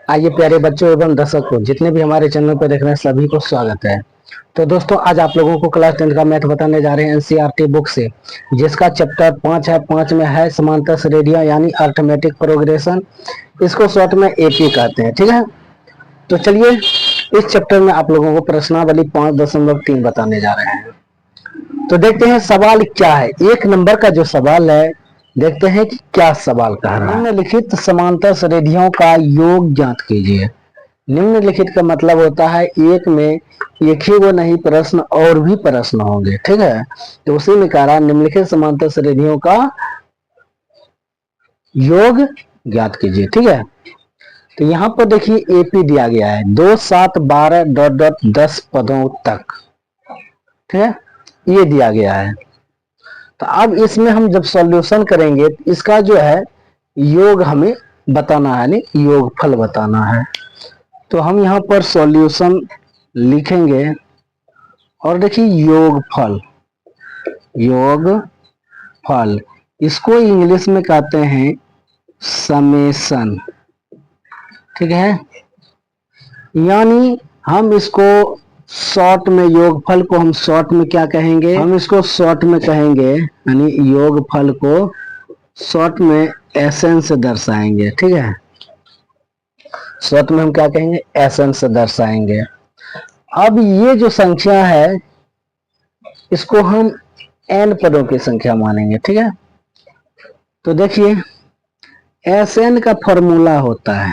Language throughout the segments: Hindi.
आइए प्यारे बच्चों एवं दर्शकों जितने भी हमारे चैनल पर देख रहे हैं सभी को स्वागत है। तो दोस्तों आज आप लोगों को क्लास 10 का मैथ बताने जा रहे हैं एनसीईआरटी बुक से, जिसका चैप्टर 5 है। 5 में है समांतर श्रेणियां यानी अर्थमेटिक प्रोग्रेशन। इसको शॉर्ट में एपी कहते हैं, ठीक है। तो चलिए इस चैप्टर में आप लोगों को प्रश्नावली 5.3 बताने जा रहे हैं। तो देखते हैं सवाल क्या है। 1 नंबर का जो सवाल है, देखते हैं कि क्या सवाल कह रहा है। निम्नलिखित समांतर श्रेणियों का योग ज्ञात कीजिए। निम्नलिखित का मतलब होता है एक में एक ही वो नहीं, प्रश्न और भी प्रश्न होंगे, ठीक है। तो उसी में कह रहा है निम्नलिखित समांतर श्रेणियों का योग ज्ञात कीजिए, ठीक है। तो यहाँ पर देखिए एपी दिया गया है 2 7 12 डॉट डॉट 10 पदों तक, ठीक है, ये दिया गया है। तो अब इसमें हम जब सॉल्यूशन करेंगे इसका जो है योग हमें बताना है, नहीं योगफल बताना है। तो हम यहाँ पर सॉल्यूशन लिखेंगे और देखिए योगफल, योगफल इसको इंग्लिश में कहते हैं समेशन, ठीक है। यानी हम इसको शॉर्ट में योगफल को हम शॉर्ट में क्या कहेंगे, हम इसको शॉर्ट में कहेंगे, यानी योगफल को शॉर्ट में एसएन से दर्शाएंगे, ठीक है। शॉर्ट में हम क्या कहेंगे, एसएन से दर्शाएंगे। अब ये जो संख्या है इसको हम एन पदों की संख्या मानेंगे, ठीक है। तो देखिए एसएन का फॉर्मूला होता है,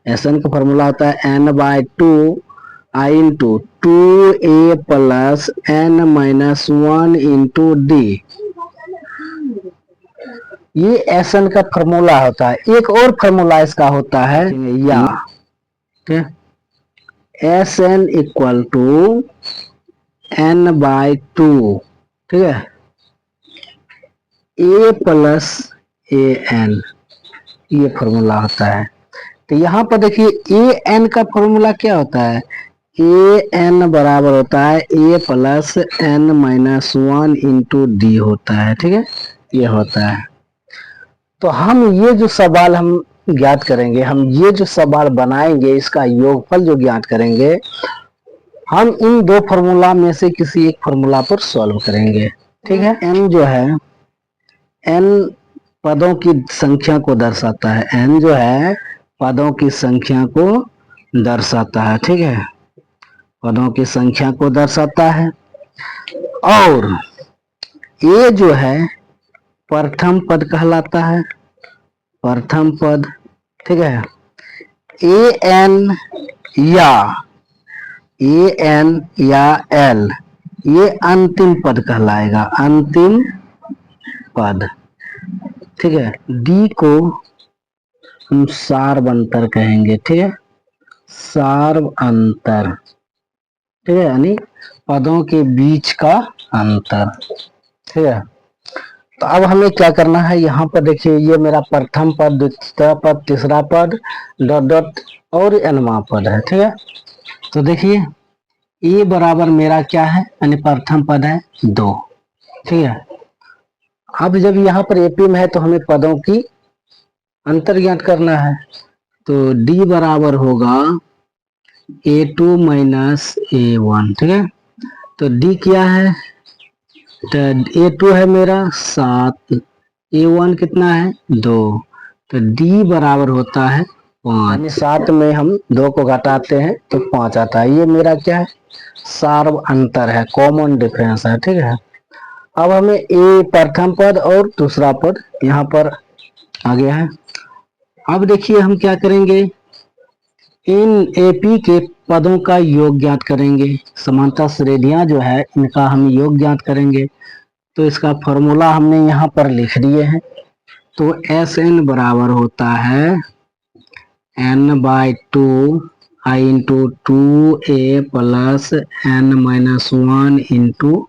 एसएन का फॉर्मूला होता है n/2 i into 2a plus n-1 into D. ये एसएन का फॉर्मूला होता है। एक और फॉर्मूला इसका होता है या, ठीक है, एसएन इक्वल टू n/2, ठीक है, a प्लस ए एन, ये फॉर्मूला होता है। तो यहाँ पर देखिए ए एन का फॉर्मूला क्या होता है, ए एन बराबर होता है a plus n-1 into D होता है, ठीक है, ये होता है। तो हम ये जो सवाल हम ज्ञात करेंगे, हम ये जो सवाल बनाएंगे इसका योगफल जो ज्ञात करेंगे, हम इन दो फॉर्मूला में से किसी एक फॉर्मूला पर सॉल्व करेंगे, ठीक है। एन जो है, एन पदों की संख्या को दर्शाता है, एन जो है पदों की संख्या को दर्शाता है, ठीक है, पदों की संख्या को दर्शाता है। और ये जो है प्रथम पद कहलाता है, प्रथम पद, ठीक है। ए एन या एल ये अंतिम पद कहलाएगा, अंतिम पद, ठीक है। डी को हम सार्व अंतर कहेंगे, ठीक है, सार्व अंतर, ठीक है, यानी पदों के बीच का अंतर, ठीक है। तो अब हमें क्या करना है, यहाँ पर देखिए ये मेरा प्रथम पद, द्वितीय पद, तीसरा पद, डॉट डॉट और nवां पद है, ठीक है। तो देखिए ए बराबर मेरा क्या है, यानी प्रथम पद है 2, ठीक है। अब जब यहाँ पर एपी में है तो हमें पदों की अंतर ज्ञात करना है। तो डी बराबर होगा A2 माइनस A1, ठीक है। तो डी क्या है, तो A2 है मेरा 7, A1 कितना है 2, तो डी बराबर होता है 5। 7 में हम 2 को घटाते हैं तो 5 आता है। ये मेरा क्या है, सार्व अंतर है, कॉमन डिफरेंस है, ठीक है। अब हमें ए प्रथम पद और दूसरा पद यहाँ पर आ गया है। अब देखिए हम क्या करेंगे, इन एपी के पदों का योग ज्ञात करेंगे। समांतर श्रेणियां जो है इनका हम योग ज्ञात करेंगे। तो इसका फॉर्मूला हमने यहाँ पर लिख दिए हैं। तो एस एन बराबर होता है n/2 i into 2a plus n-1 into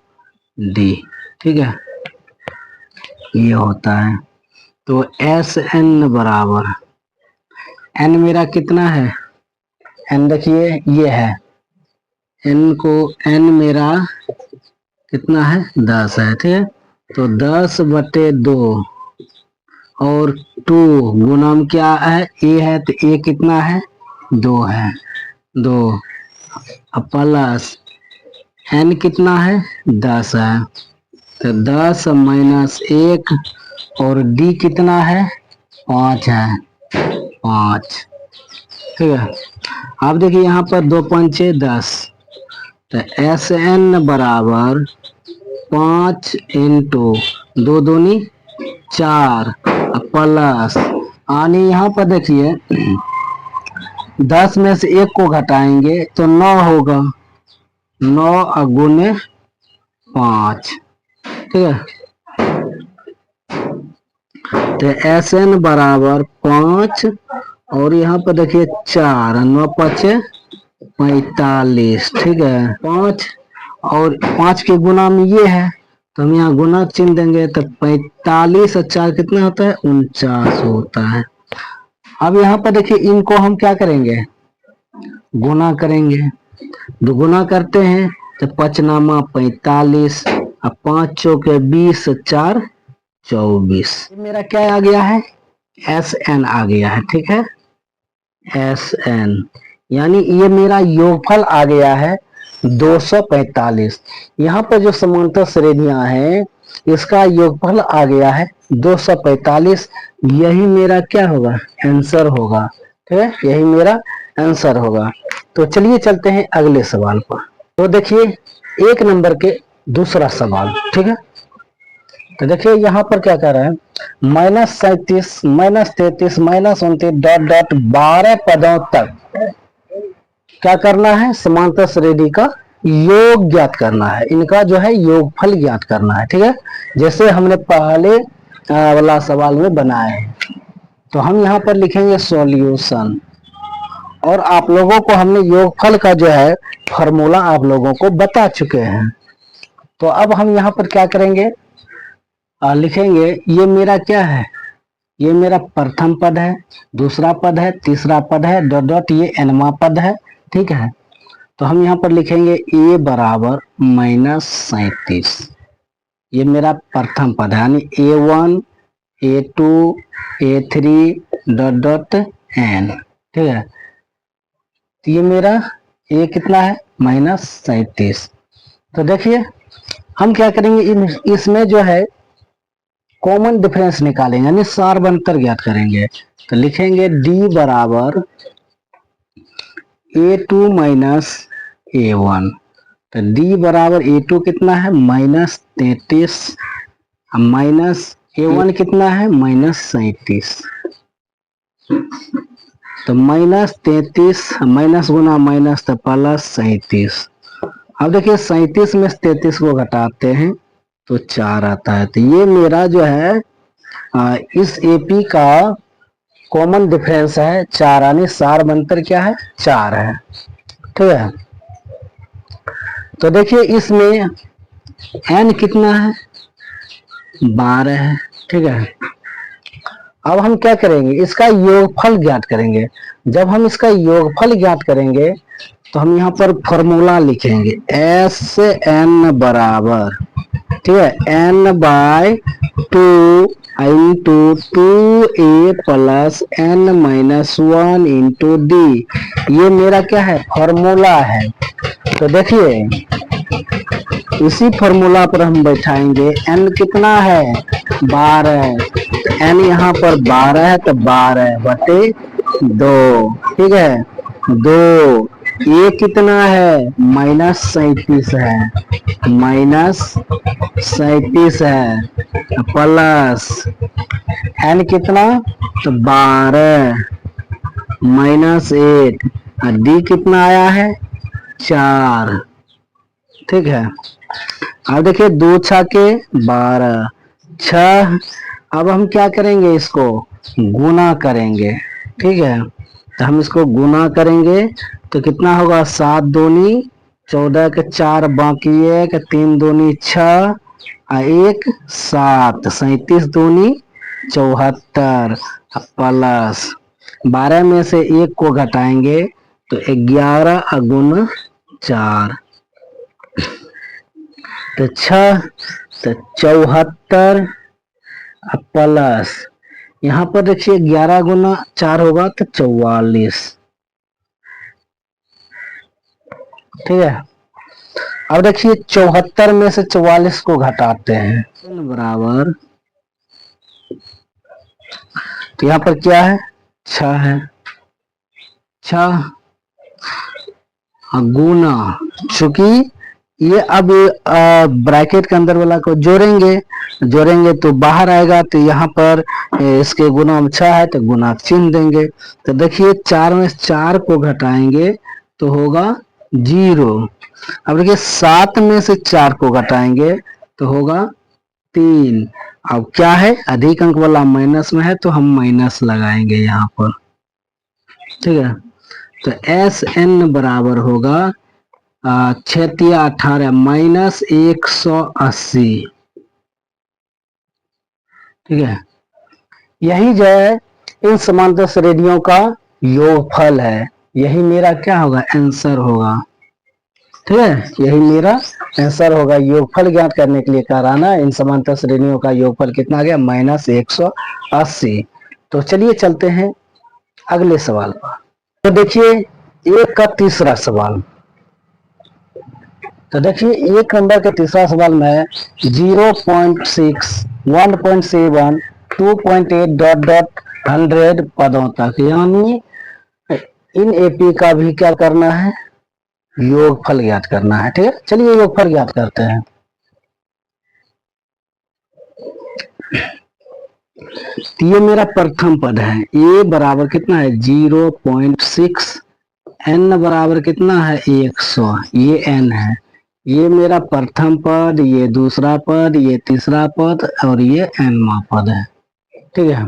d, ठीक है, ये होता है। तो एस एन बराबर, एन मेरा कितना है, एन देखिए ये है, एन को, एन मेरा कितना है 10 है, ठीक है। तो 10/2 और 2 गुना में क्या है, ए है तो ए कितना है, 2 है, 2 प्लस एन कितना है, 10 है, तो 10 माइनस 1 और डी कितना है, 5 है, 5। ठीक है, अब देखिए यहाँ पर 2 पंचे 10, तो एस एन बराबर 5 इंटू 2 दूनी 4 प्लस आने यहाँ पर देखिए 10 में से 1 को घटाएंगे तो 9 होगा, 9 गुने 5। ठीक है, तो एस एन बराबर 5 और यहाँ पर देखिए 4, 9 5 45। ठीक है, 5 और 5 के गुना में ये है तो हम यहाँ गुना चिन्ह देंगे, तो 45 और 4 कितना होता है, 49 होता है। अब यहाँ पर देखिए इनको हम क्या करेंगे, गुना करेंगे, तो गुना करते हैं तो 5 नामा 45 और 5 चौके 20, 4 24। मेरा क्या आ गया है, एस एन आ गया है। ठीक है, एस एन यानी ये मेरा योगफल आ गया है 245। यहाँ पर जो समांतर श्रेणियां हैं इसका योगफल आ गया है 245। यही मेरा क्या होगा, आंसर होगा। ठीक है, यही मेरा आंसर होगा। तो चलिए चलते हैं अगले सवाल पर। तो देखिए 1 नंबर के दूसरा सवाल। ठीक है, तो देखिए यहाँ पर क्या कर रहा है, -37 -33 -29 डॉट डॉट 12 पदों तक क्या करना है, समांतर श्रेणी का योग ज्ञात करना है, इनका जो है योगफल ज्ञात करना है। ठीक है, जैसे हमने पहले वाला सवाल में बनाए हैं। तो हम यहाँ पर लिखेंगे सॉल्यूशन, और आप लोगों को हमने योगफल का जो है फॉर्मूला आप लोगों को बता चुके हैं। तो अब हम यहाँ पर क्या करेंगे, लिखेंगे ये मेरा क्या है, ये मेरा प्रथम पद है, दूसरा पद है, तीसरा पद है, डॉट डॉट ये एनवा पद है। ठीक है, तो हम यहाँ पर लिखेंगे a बराबर -37, ये मेरा प्रथम पद है, यानी A1 A2 A3 dot dot n। ठीक है, तो ये मेरा a कितना है, -37। तो देखिए हम क्या करेंगे, इसमें जो है कॉमन डिफरेंस निकालेंगे, यानी सार अंतर ज्ञात करेंगे। तो लिखेंगे d बराबर A2 माइनस A1, तो d बराबर A2 कितना है, -33, माइनस A1 कितना है, -37। तो -33 माइनस गुना माइनस तो प्लस 37। अब देखिए 37 में 33 को घटाते हैं तो 4 आता है। तो ये मेरा जो है इस एपी का कॉमन डिफरेंस है 4, यानी सार अंतर क्या है, 4 है। ठीक है, तो देखिए इसमें n कितना है, 12 है। ठीक है, अब हम क्या करेंगे, इसका योगफल ज्ञात करेंगे। जब हम इसका योगफल ज्ञात करेंगे तो हम यहाँ पर फॉर्मूला लिखेंगे, एस एन बराबर, ठीक है, n/2 into 2a plus n-1 into D. ये मेरा क्या है, फॉर्मूला है। तो देखिए इसी फॉर्मूला पर हम बैठाएंगे, n कितना है, 12, तो n यहाँ पर 12 है, तो 12/2। ठीक है, 2 ये कितना है, -37 है, -37 है, प्लस n कितना, तो 12 -8, डी कितना आया है, 4। ठीक है, अब देखिए 2 छके 12, 6। अब हम क्या करेंगे, इसको गुना करेंगे। ठीक है, तो हम इसको गुना करेंगे तो कितना होगा, 7 दूनी 14 के 4 बाकी 1, 3 दूनी 6 1 7, 37 दूनी 74 प्लस 12 में से 1 को घटाएंगे तो 11 गुना 4, तो 6, तो 74 प्लस यहाँ पर देखिए 11 गुना 4 होगा तो 44। ठीक है, अब देखिए 74 में से 44 को घटाते हैं बराबर, तो यहाँ पर क्या है 6 है, 6 गुना, चूंकि ये अब ब्रैकेट के अंदर वाला को जोड़ेंगे तो बाहर आएगा, तो यहाँ पर इसके गुना में 6 है तो गुना चिन्ह देंगे। तो देखिए 4 में 4 को घटाएंगे तो होगा 0। अब देखिए 7 में से 4 को घटाएंगे तो होगा 3। अब क्या है अधिक अंक वाला माइनस में है तो हम माइनस लगाएंगे यहाँ पर। ठीक है, तो एस एन बराबर होगा 6×18 माइनस 180। ठीक है, यही जो है इन समांतर श्रेणियों का योगफल है, यही मेरा क्या होगा आंसर होगा। ठीक है, यही मेरा आंसर होगा। योगफल ज्ञात करने के लिए कह रहा ना, इन समांतर श्रेणियों का योगफल कितना आ गया माइनस 180। तो चलिए चलते हैं अगले सवाल पर। तो देखिए एक का तीसरा सवाल, तो देखिए एक नंबर के तीसरा सवाल में 0.6 1.7 2.8 डॉट डॉट 100 पदों तक, यानी इन एपी का भी क्या करना है योगफल ज्ञात करना है। ठीक है, चलिए योगफल ज्ञात करते हैं। तो ये मेरा प्रथम पद है, ए बराबर कितना है 0.6, एन बराबर कितना है 100, ये एन है। ये मेरा प्रथम पद, ये दूसरा पद, ये तीसरा पद और ये एनवा पद है। ठीक है,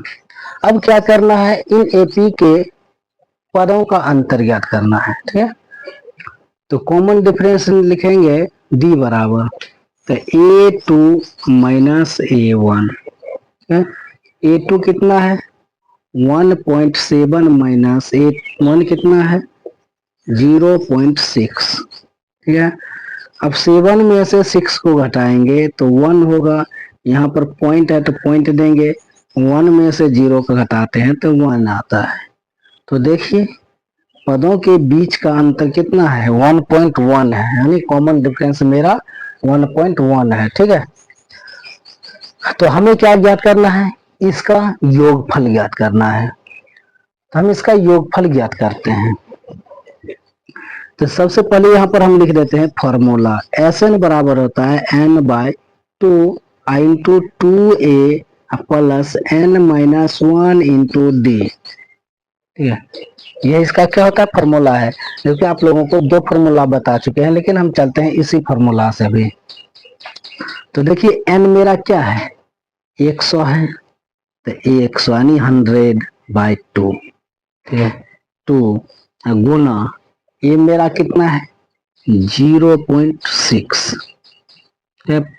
अब क्या करना है इन एपी के पदों का अंतर ज्ञात करना है। ठीक है, तो कॉमन डिफरेंस लिखेंगे डी बराबर, तो A2 माइनस A1। A2 कितना है 1.7 माइनस A1 कितना है 0.6। ठीक है, अब 7 में से 6 को घटाएंगे तो 1 होगा, यहाँ पर पॉइंट है तो पॉइंट देंगे, 1 में से 0 को घटाते हैं तो 1 आता है। तो देखिए पदों के बीच का अंतर कितना है 1.1 है, यानी कॉमन डिफरेंस मेरा 1.1 है। ठीक है, तो हमें क्या ज्ञात करना है इसका योगफल ज्ञात करना है। तो हम इसका योगफल ज्ञात करते हैं। तो सबसे पहले यहाँ पर हम लिख देते हैं फॉर्मूला, एस एन बराबर होता है n by 2 i into 2a plus n minus 1 into d. ठीक है, ये इसका क्या होता है फॉर्मूला है, क्योंकि आप लोगों को 2 फॉर्मूला बता चुके हैं, लेकिन हम चलते हैं इसी फॉर्मूला से भी। तो देखिए एन मेरा क्या है 100 है, तो 100 यानी 100/2। ठीक है, 2 गुना ये मेरा कितना है 0.6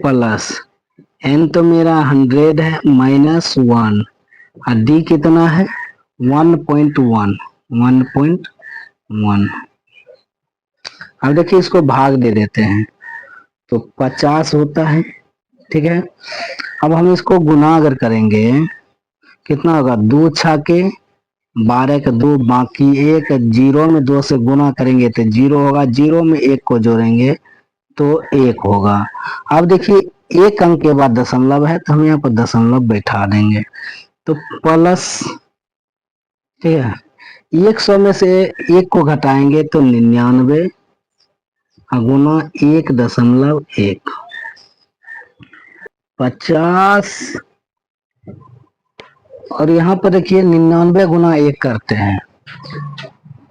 प्लस एन तो मेरा 100 है माइनस 1 और डी कितना है 1.1। अब देखिए इसको भाग दे देते हैं तो 50 होता है। ठीक है, अब हम इसको गुना अगर करेंगे कितना होगा 2 छाके 12 का 2 बाकी 1, 0 में 2 से गुना करेंगे तो 0 होगा, 0 में 1 को जोड़ेंगे तो 1 होगा। अब देखिए एक अंक के बाद दशमलव है तो हम यहाँ पर दशमलव बैठा देंगे तो प्लस। ठीक है, 100 में से 1 को घटाएंगे तो 99 गुना 1.1 50। और यहाँ पर देखिए 99 गुना 1 करते हैं,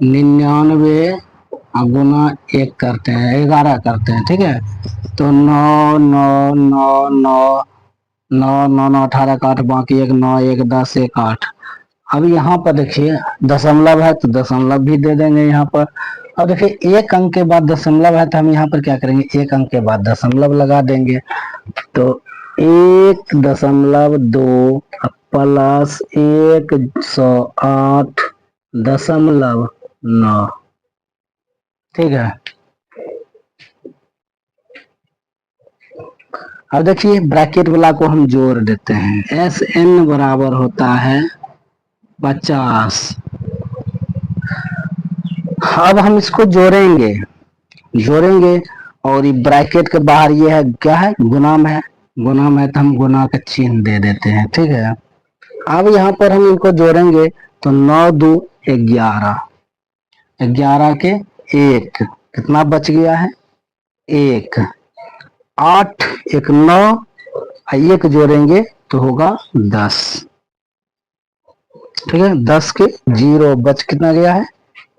99 गुना 1 करते हैं 11 करते हैं। ठीक है, तो 9 9 9 9 9 9 9 18 का 8 बाकी 1 9 1 10 1 8। अब यहाँ पर देखिए दशमलव है तो दशमलव भी दे देंगे यहाँ पर। अब देखिए एक अंक के बाद दशमलव है तो हम यहाँ पर क्या करेंगे एक अंक के बाद दशमलव लगा देंगे, तो 1.2 प्लस 108.9। ठीक है, अब देखिए ब्रैकेट वाला को हम जोड़ देते हैं। एस एन बराबर होता है 50। अब हम इसको जोड़ेंगे जोड़ेंगे और ये ब्रैकेट के बाहर ये है क्या है, गुना में है। गुना में है तो हम गुना का चिन्ह दे देते हैं, ठीक है। अब यहाँ पर हम इनको जोड़ेंगे तो 9 2 11, 11 के 1 कितना बच गया है 1, 8 1 9, 1 जोड़ेंगे तो होगा 10, ठीक है। 10 के 0 बच कितना गया है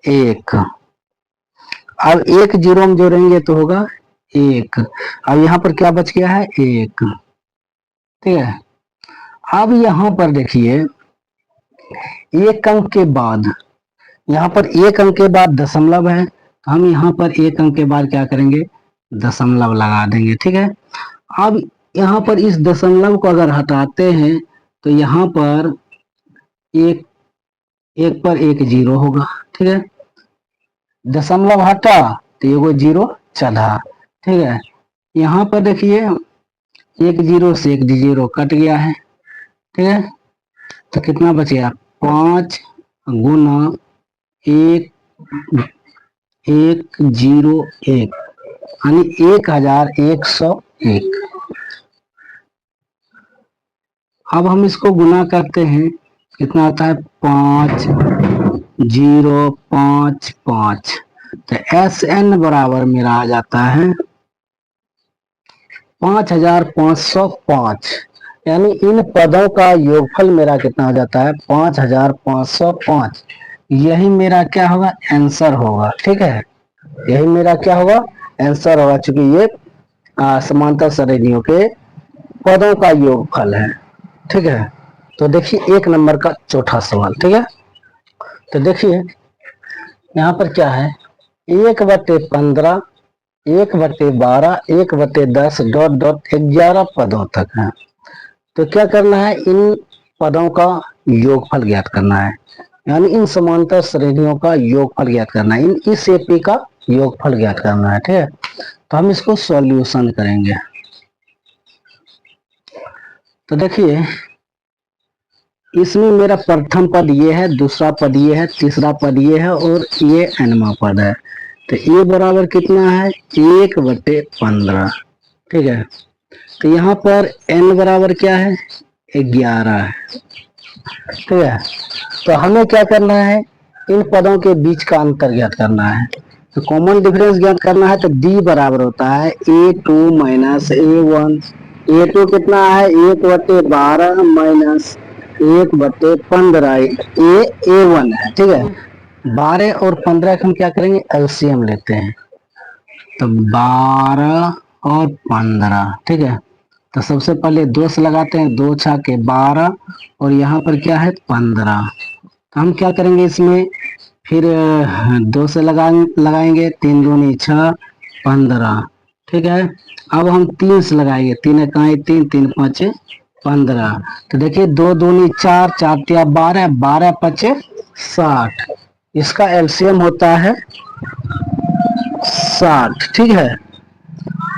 1। अब 1 0 हम जोड़ेंगे तो होगा 1। अब यहाँ पर क्या बच गया है 1, ठीक है। अब यहाँ पर देखिए एक अंक के बाद, यहाँ पर एक अंक के बाद दशमलव है तो हम यहाँ पर एक अंक के बाद क्या करेंगे दशमलव लगा देंगे, ठीक है। अब यहाँ पर इस दशमलव को अगर हटाते हैं तो यहाँ पर एक एक पर एक 0 होगा, ठीक है। दशमलव हटा तो एगो 0 चढ़ा, ठीक है। यहाँ पर देखिए एक 0 से एक 0 कट गया है, ठीक है। तो कितना बच गया 5 गुना 1 1 0 1 यानी 1101। अब हम इसको गुना करते हैं कितना आता है 5 0 5 5। तो एस एन बराबर मेरा आ जाता है 5505, यानी इन पदों का योगफल मेरा कितना हो जाता है 5505। यही मेरा क्या होगा आंसर होगा, ठीक है। यही मेरा क्या होगा आंसर होगा, चूंकि ये समांतर श्रेणियों के पदों का योगफल है, ठीक है। तो देखिए 1 नंबर का चौथा सवाल, ठीक है। तो देखिए यहाँ पर क्या है 1/15 1/12 1/10 डॉट डॉट 11 पदों तक है। तो क्या करना है इन पदों का योगफल ज्ञात करना है, यानी इन समांतर श्रेणियों का योगफल ज्ञात करना है, इन इस एपी का योगफल ज्ञात करना है, ठीक है। तो हम इसको सॉल्यूशन करेंगे। तो देखिए इसमें मेरा प्रथम पद ये है, दूसरा पद ये है, तीसरा पद ये है और ये nवां पद है। तो ये बराबर कितना है 1/15, ठीक है। तो यहाँ पर n बराबर क्या है 11 है, ठीक है। तो हमें क्या करना है इन पदों के बीच का अंतर ज्ञात करना है। तो कॉमन डिफरेंस ज्ञात करना है तो d बराबर होता है a2 माइनस a1। a2 कितना है 1/12 माइनस 1/15 a1 है, ठीक है। 12 और 15 का हम क्या करेंगे एलसीएम लेते हैं, तो 12 और 15, ठीक है। तो सबसे पहले 2 से लगाते हैं, 2 छके 12 और यहाँ पर क्या है 15। तो हम क्या करेंगे इसमें फिर 2 से लगाएंगे 3 दूनी 6 15, ठीक है। अब हम 3 से लगाएंगे 3 इकाई 3 3 5 15। तो देखिए 2 दूनी 4 4 तिया 12 12 5 60, इसका एलसीएम होता है 60, ठीक है।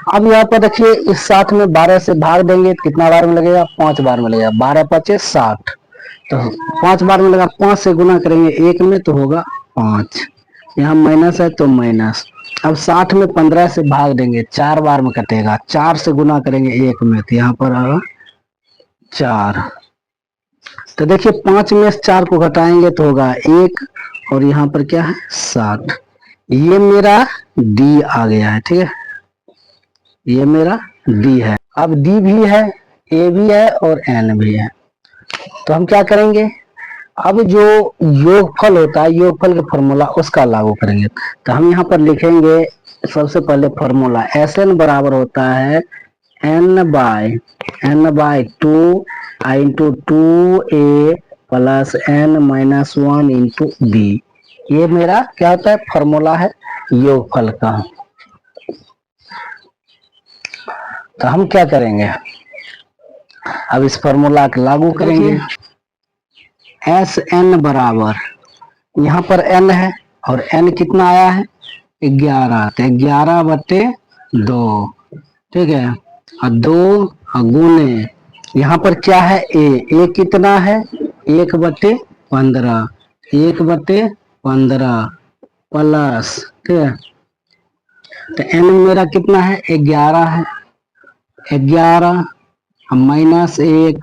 अब यहाँ पर देखिए इस 60 में 12 से भाग देंगे तो कितना बार में लगेगा 5 बार में लगेगा, 12 5 60। तो 5 बार में लगा, 5 से गुना करेंगे 1 में तो होगा 5, यहाँ माइनस है तो माइनस। अब 60 में 15 से भाग देंगे 4 बार में कटेगा, 4 से गुना करेंगे 1 में तो यहाँ पर आएगा 4। तो देखिए 5 में 4 को घटाएंगे तो होगा 1 और यहाँ पर क्या है 60। ये मेरा डी आ गया है, ठीक है। ये मेरा डी है। अब डी भी है, ए भी है और एन भी है। तो हम क्या करेंगे अब जो योगफल होता है योगफल का फॉर्मूला उसका लागू करेंगे। तो हम यहाँ पर लिखेंगे सबसे पहले फॉर्मूला एस एन बराबर होता है n/2 into 2a plus n minus 1 into B. ये मेरा क्या होता है फॉर्मूला है योगफल का। तो हम क्या करेंगे अब इस फॉर्मूला को लागू करेंगे। एस एन बराबर यहाँ पर n है और n कितना आया है 11, तो 11/2, ठीक है। और 2 गुने, यहाँ पर क्या है ए कितना है 1/15, 1/15 प्लस, ठीक है। तो एन मेरा कितना है 11 है, 11 -1,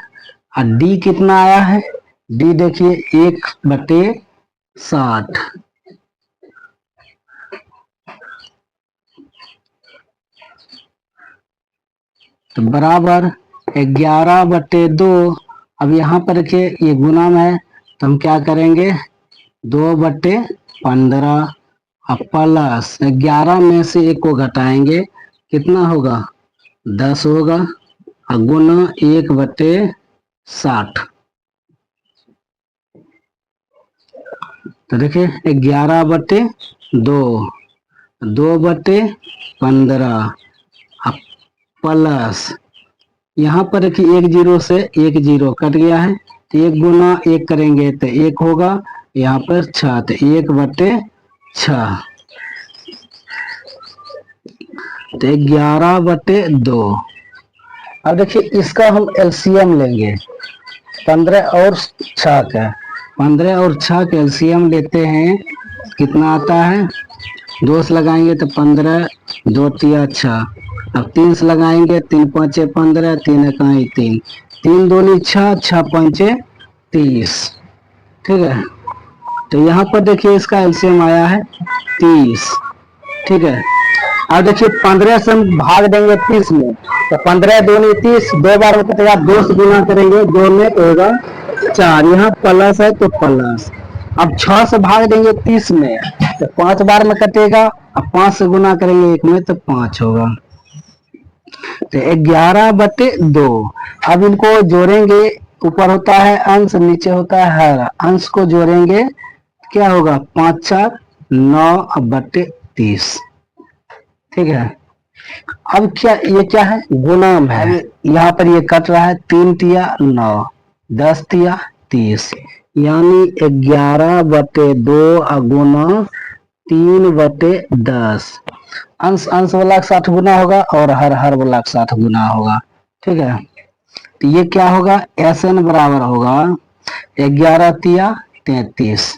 और डी कितना आया है, डी देखिए 1/60, तो बराबर 11/2। अब यहाँ पर देखिए ये गुना में है तो हम क्या करेंगे 2/15 प्लस 11 में से 1 को घटाएंगे कितना होगा 10 होगा, और गुना 1/60। तो देखिए 11/2, 2/15 प्लस यहाँ पर देखिए 1 0 से 1 0 कट गया है, तो 1 गुना 1 करेंगे तो 1 होगा, यहाँ पर 6, तो 1/6, तो 11/2। अब देखिए इसका हम एलसीएम लेंगे, 15 और 6 का, 15 और 6 का एलसीएम लेते हैं, कितना आता है 2 से लगाएंगे तो 15, 2 तिया 6, अब 3 से लगाएंगे 3 5 15, 3 इकाई 3, 3 दूनी 6, 6 5 30, ठीक है। तो यहाँ पर देखिए इसका एलसीएम आया है 30, ठीक है। अब देखिए 15 से हम भाग देंगे 30 में, तो 15 दूनी 30, 2 बार में कटेगा, 2 से गुना करेंगे 2 में तो होगा 4, यहाँ प्लस है तो प्लस। अब 6 से भाग देंगे 30 में तो 5 बार में कटेगा, अब 5 से गुना करेंगे 1 में तो 5 होगा, तो 11/2। अब इनको जोड़ेंगे, ऊपर होता है अंश नीचे होता है हर, अंश को जोड़ेंगे क्या होगा 5 4 9/30, ठीक है। अब क्या ये क्या है गुणाम है, यहाँ पर ये कट रहा है 3 तिया 9, 10 तिया 30, यानी 11/2 गुना 3/10, अंश अंश वाला 60 गुना होगा और हर हर वाला 60 गुना होगा, ठीक है। तो ये क्या होगा SN बराबर होगा 11 तिया 33,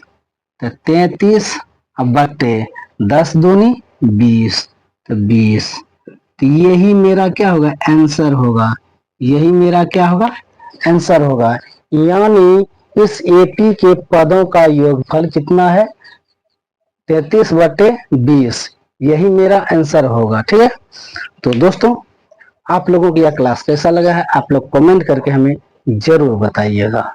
तो 33 बटे 10 दूनी 20, तो 20, तो यही मेरा क्या होगा आंसर होगा, यही मेरा क्या होगा आंसर होगा, यानी इस AP के पदों का योगफल कितना है 33/20, यही मेरा आंसर होगा, ठीक है। तो दोस्तों आप लोगों को यह क्लास कैसा लगा है आप लोग कमेंट करके हमें जरूर बताइएगा।